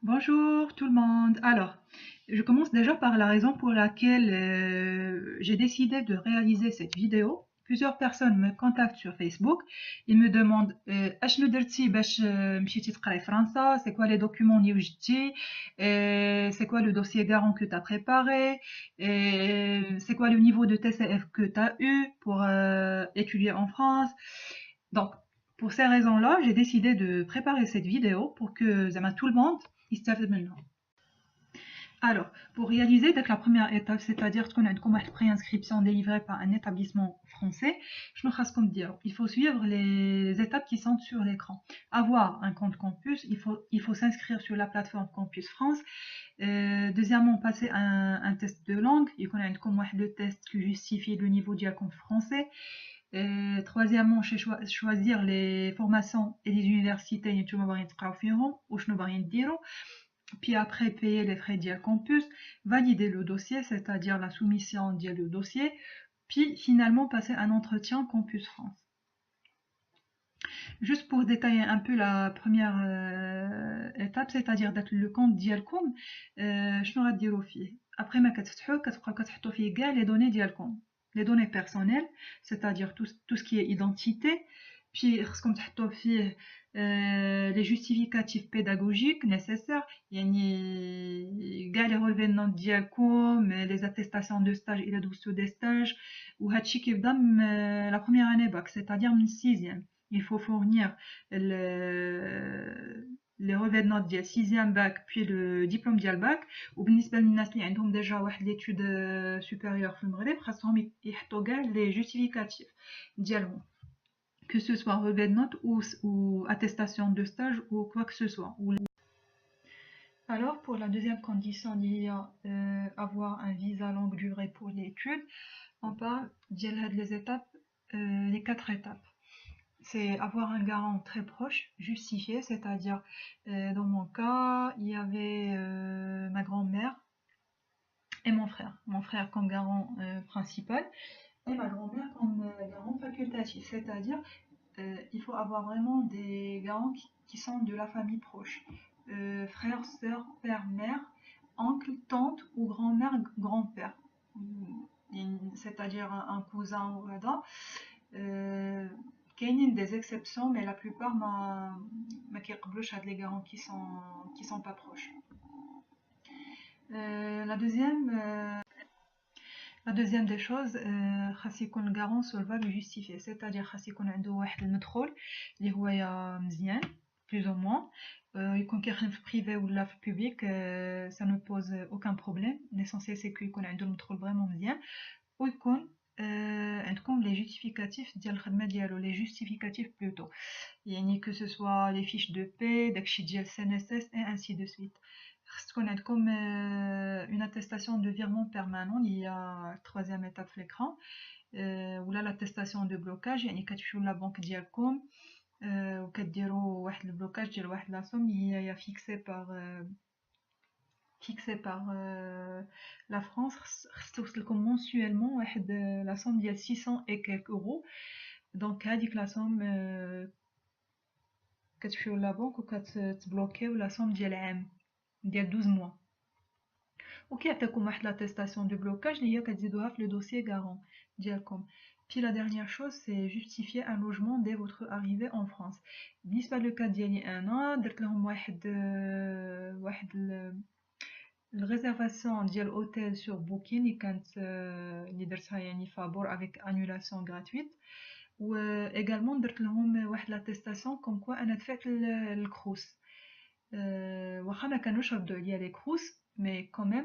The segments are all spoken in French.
Bonjour tout le monde. Alors, je commence déjà par la raison pour laquelle j'ai décidé de réaliser cette vidéo. Plusieurs personnes me contactent sur Facebook. Ils me demandent أشنو درتي باش مشيتي تقراي فرنسا, c'est quoi les documents اللي وجدتي, c'est quoi le dossier garant que tu as préparé, c'est quoi le niveau de TCF que tu as eu pour étudier en France. Donc, pour ces raisons-là, j'ai décidé de préparer cette vidéo pour que tout le monde يستافد منها. Alors, pour réaliser donc la première étape, c'est-à-dire qu'on a une préinscription délivrée par un établissement français, je me casse comme dire, il faut suivre les étapes qui sont sur l'écran. Avoir un compte campus, il faut s'inscrire sur la plateforme Campus France. Deuxièmement, passer un test de langue, il connaît comme le test qui justifie le niveau du compte français. Troisièmement, choisir les formations et les universités ou puis après payer les frais d'IA Campus, valider le dossier, c'est-à-dire la soumission d'IA le dossier, puis finalement passer un entretien Campus France. Juste pour détailler un peu la première étape, c'est-à-dire d'être le compte ديالكم, شنو غديروا فيه après ما كتفتحوه كتبقاو كتحطوا فيه كاع les données ديالكم, les données personnelles, c'est-à-dire tout ce qui est identité, puis خصكم تحطوا فيه les justificatifs pédagogiques nécessaires, يعني كاع les relevés de notes ديالكم, les attestations de stage إلا دوزتو des stages, وهادشي كيبدا من la première année bac, c'est-à-dire من 6e. Il faut fournir les relevés de notes ديال 6e bac puis le diplôme ديال bac. وبالنسبه للناس اللي عندهم déjà واحد l'étude supérieure في المغرب خاصهم يحطوا كاع les justificatifs ديالهم, que ce soit relevé de notes ou attestation de stage ou quoi que ce soit. Alors pour la deuxième condition, il y a avoir un visa longue durée pour l'étude. On parle les étapes, les 4 étapes. C'est avoir un garant très proche, justifié, c'est-à-dire dans mon cas, il y avait ma grand-mère et mon frère. Mon frère comme garant principal et ma grand-mère comme garant facultatif, c'est-à-dire il faut avoir vraiment des garants qui sont de la famille proche. Frère, sœur, père, mère, oncle, tante ou grand-mère, grand-père. C'est-à-dire un cousin ou voilà. كاينين des exceptions, mais la plupart ما كيقبلوش هاد les garants qui sont pas proches. La deuxième des choses, خاص يكون garant solvable et justifié, c'est-à-dire خاص يكون عنده واحد المدخول اللي هو مزيان plus ou moins, يكون كيخدم في privé ولا في public, ça ne pose aucun problème. L'essentiel c'est qu'il يكون عنده المدخول vraiment مزيان, ويكون عندكم les justificatifs ديال الخدمه ديالو, les justificatifs plutôt, يعني que ce soit les fiches de paie, داكشي ديال CNSS et ainsi de suite. خص تكون عندكم une attestation de virement permanent, il y a troisième étape في l'écran, ولا l'attestation de blocage, يعني كتمشيو لا بنك ديالكم وكديروا واحد البلوكاج ديال واحد لا somme اللي هي fixé par la France. خص توصلكم mensuellement واحد la somme ديال 600 et quelques euros. Donc هذيك la somme كتمشيو لا بنك وكتبلوكيو la somme ديال عام ديال 12 mois, وكيعطيكم واحد l'attestation de blocage اللي هي كتزيدوها في le dossier garant ديالكم. Puis la dernière chose, c'est justifier un logement dès votre arrivée en France. بالنسبة للكاد ديالي أنا درت لهم واحد الريزرفاسيون ديال اوتيل سور بوكين اللي كانت اللي درتها يعني فابور افيك انولاسيون غراتويت, و ايغالمون درت لهم واحد لاتيستاسيون كوم كوا انا دفعت الكروس, واخا ما كانوش ردوا عليا لي كروس مي كوميم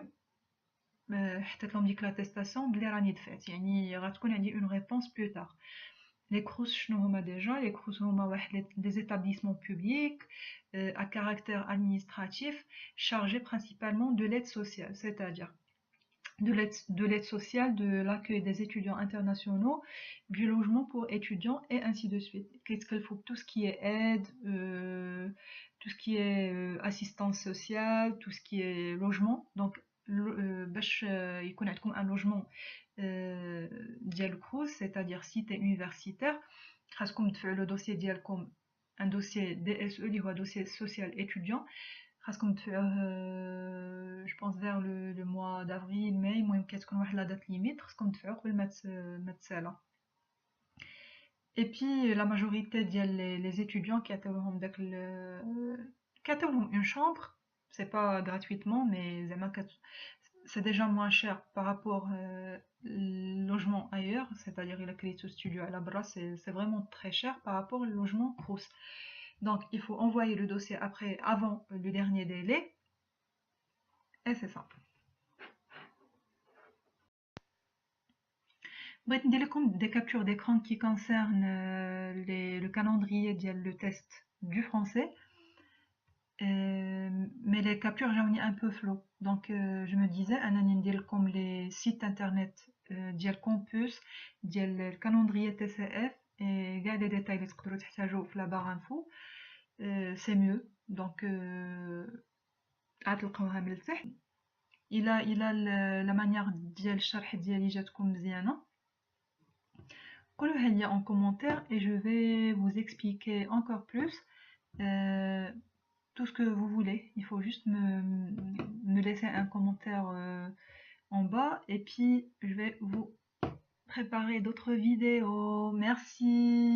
حطيت لهم ديك لاتيستاسيون بلي راني دفعت, يعني غتكون عندي اون ريبونس بلو تار. Les CROUS شنو هما déjà? Les CROUS هما واحد des établissements publics à caractère administratif chargés principalement de l'aide sociale, c'est-à-dire de l'aide sociale, de l'accueil des étudiants internationaux, du logement pour étudiants et ainsi de suite. Qu'est-ce qu'il faut? Tout ce qui est aide, tout ce qui est assistance sociale, tout ce qui est logement. Donc باش يكون عندكم un logement ديال الكروس, c'est-à-dire si tu es universitaire خاصكم تدفعوا le dossier ديالكم, un dossier DSE اللي هو dossier social étudiant, خاصكم تفعوه je pense vers le mois d'avril mai. المهم كتكون واحد la date limite خاصكم تدفعوا قبل ما تسالى. Et puis la majorité ديال les étudiants كيعطيوهم داك كيعطيوهم une chambre, c'est pas gratuitement mais زعما c'est déjà moins cher par rapport logement ailleurs, c'est-à-dire il a créé ce studio à la bras, c'est vraiment très cher par rapport au logement Crous. Donc il faut envoyer le dossier avant le dernier délai, et c'est ça. بغيت ندير لكم des captures d'écran qui concernent le calendrier ديال le test du français. Mais les captures جاوني un peu flou, donc je me disais انني ندير لكم les sites internet ديال campus ديال calendrier TCF et كاع les détails اللي تقدروا تحتاجوا في la barre info. C'est mieux, donc عاد تلقاوها من التحت. الى la manière ديال الشرح ديالي جاتكم مزيانه قولوها لي en commentaire et je vais vous expliquer encore plus tout ce que vous voulez. Il faut juste me laisser un commentaire en bas et puis je vais vous préparer d'autres vidéos. Merci.